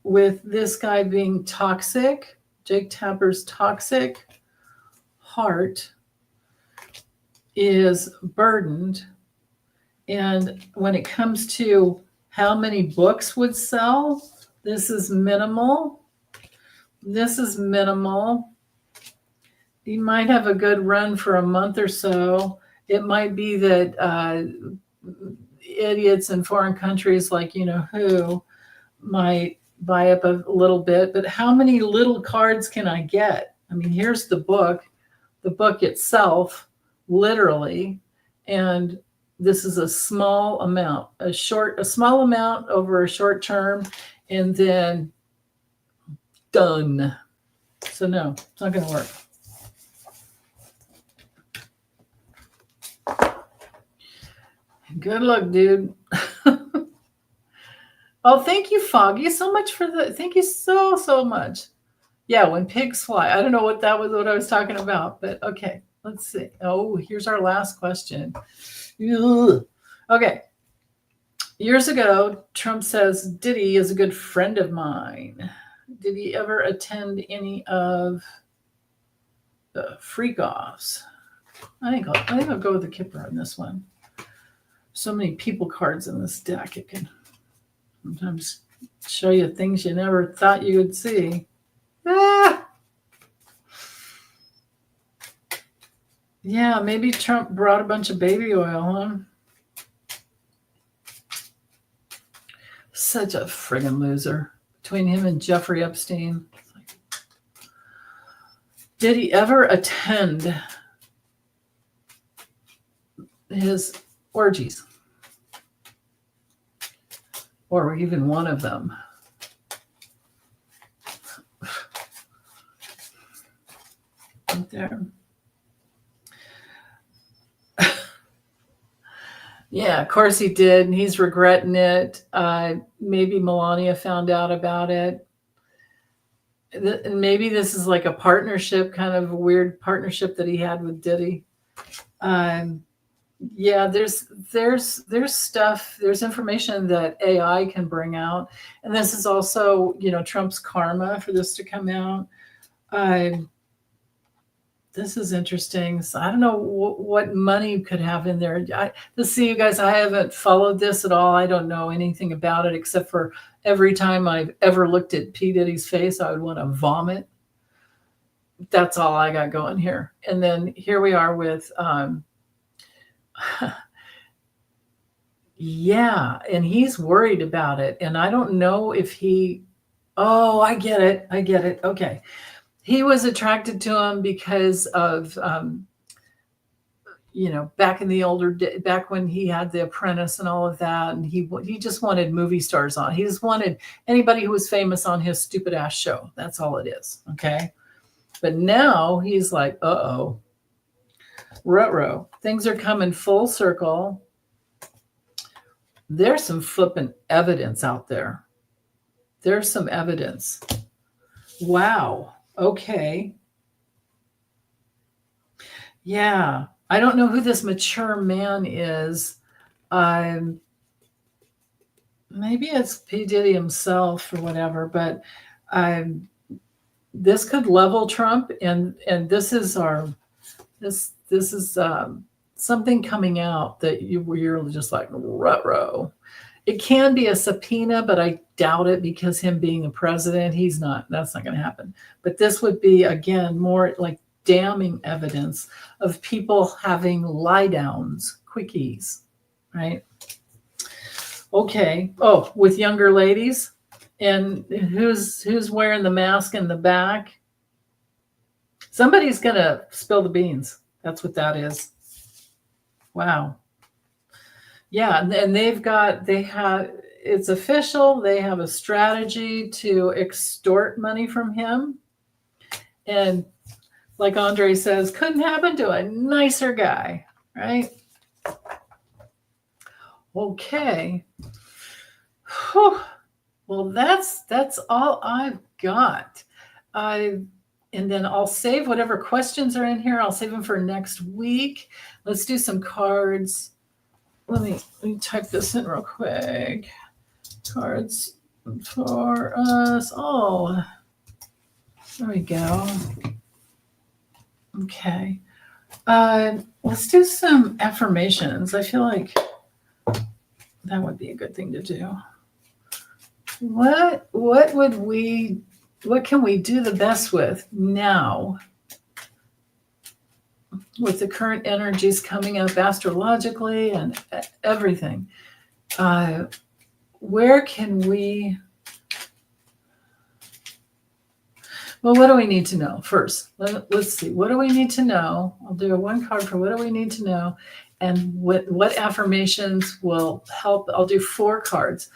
with this guy being toxic. Jake Tapper's toxic heart is burdened. And when it comes to how many books would sell, this is minimal. This is minimal. You might have a good run for a month or so. It might be that idiots in foreign countries like you know who might buy up a little bit, but how many little cards can I get? I mean, here's the book itself, literally, and this is a small amount, a small amount over a short term, and then done. So no, it's not going to work. Good luck, dude. Oh, thank you, Foggy, so much for thank you so much. Yeah, when pigs fly. I don't know what that was, what I was talking about, but okay, let's see. Oh, here's our last question. Ugh. Okay. Years ago, Trump says Diddy is a good friend of mine. Did he ever attend any of the freak-offs? I think I'll go with the Kipper on this one. So many people cards in this deck. It can sometimes show you things you never thought you would see. Ah! Yeah, maybe Trump brought a bunch of baby oil, huh? Such a friggin' loser. Between him and Jeffrey Epstein. Did he ever attend his orgies? Or even one of them? Right there. Yeah, of course he did, and he's regretting it. Maybe Melania found out about it. And maybe this is like a partnership, kind of a weird partnership that he had with Diddy. Yeah, there's stuff, there's information that AI can bring out, and this is also, Trump's karma for this to come out. This is interesting. So I don't know what money could have in there. Let's see, you guys, I haven't followed this at all. I don't know anything about it except for every time I've ever looked at P. Diddy's face, I would want to vomit. That's all I got going here. And then here we are with, yeah, and he's worried about it. And I don't know if I get it. Okay. He was attracted to him because of, back in the older day, back when he had The Apprentice and all of that. And he just wanted movie stars on. He just wanted anybody who was famous on his stupid ass show. That's all it is. Okay. But now he's like, ruh-roh. Things are coming full circle. There's some flippant evidence out there. There's some evidence. Wow. Okay. Yeah. I don't know who this mature man is. Maybe it's P. Diddy himself or whatever, but this could level Trump, and this is something coming out that you're just like, ruh-roh. It can be a subpoena, but I doubt it because him being a president, that's not going to happen. But this would be, again, more like damning evidence of people having lie downs, quickies, right? Okay. Oh, with younger ladies, and who's wearing the mask in the back? Somebody's gonna spill the beans. That's what that is. Wow. Yeah, and it's official. They have a strategy to extort money from him. And like Andre says, couldn't happen to a nicer guy, right? Okay. Whew. Well, that's all I've got. And then I'll save whatever questions are in here. I'll save them for next week. Let's do some cards. Let me type this in real quick. Cards for us all. There we go. Okay. Let's do some affirmations. I feel like that would be a good thing to do. What can we do the best with now? With the current energies coming up astrologically and everything. Where can we... Well, what do we need to know first? Let's see. What do we need to know? I'll do one card for what do we need to know, and what affirmations will help. I'll do 4 cards.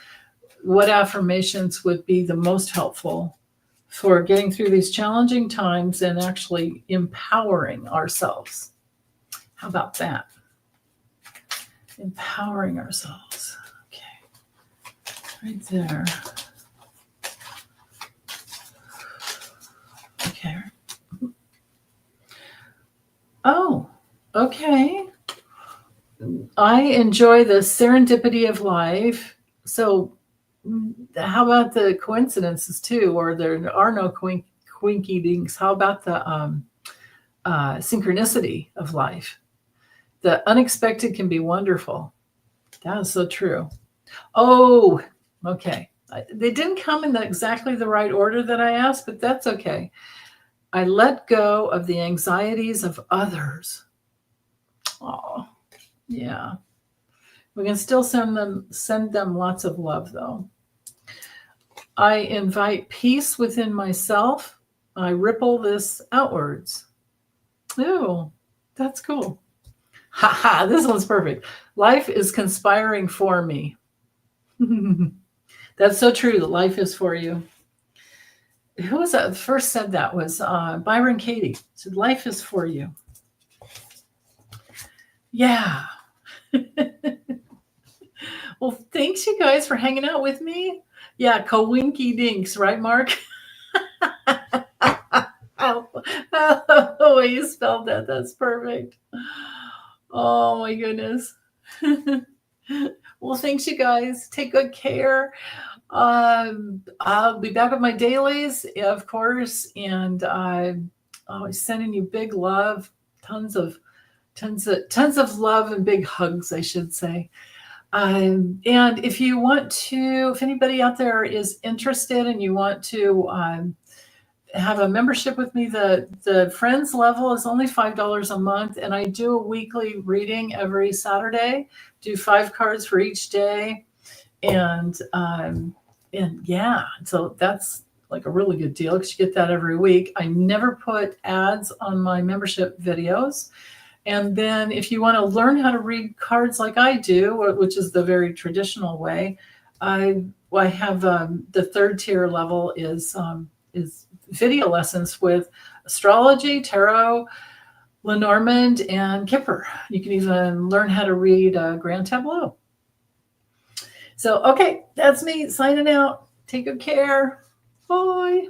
What affirmations would be the most helpful for getting through these challenging times and actually empowering ourselves? How about that? Empowering ourselves. Okay. Right there. Okay. Oh, okay. I enjoy the serendipity of life. So how about the coincidences too? Or there are no quinky dinks. How about the synchronicity of life? The unexpected can be wonderful. That is so true. Oh, okay. They didn't come in exactly the right order that I asked, but that's okay. I let go of the anxieties of others. Oh, yeah. We can still send them lots of love, though. I invite peace within myself. I ripple this outwards. Ooh, that's cool. Ha ha, this one's perfect. Life is conspiring for me. That's so true. That life is for you. Who was that first said that? Was Byron Katie. Said life is for you. Yeah. Well, thanks you guys for hanging out with me. Yeah, Kowinky Dinks, right, Mark? The way you spelled that, that's perfect. Oh my goodness. Well, thanks you guys. Take good care. I'll be back with my dailies, of course, and I'm always sending you big love, tons of love and big hugs, I should say. And if you want to, if anybody out there is interested and you want to have a membership with me, the Friends level is only $5 a month, and I do a weekly reading every Saturday. Do 5 cards for each day, and yeah, so that's like a really good deal because you get that every week. I never put ads on my membership videos. And then if you want to learn how to read cards like I do, which is the very traditional way, I have the 3rd tier level is video lessons with astrology, tarot, Lenormand, and Kipper. You can even learn how to read Grand Tableau. So, okay, that's me signing out. Take good care. Bye.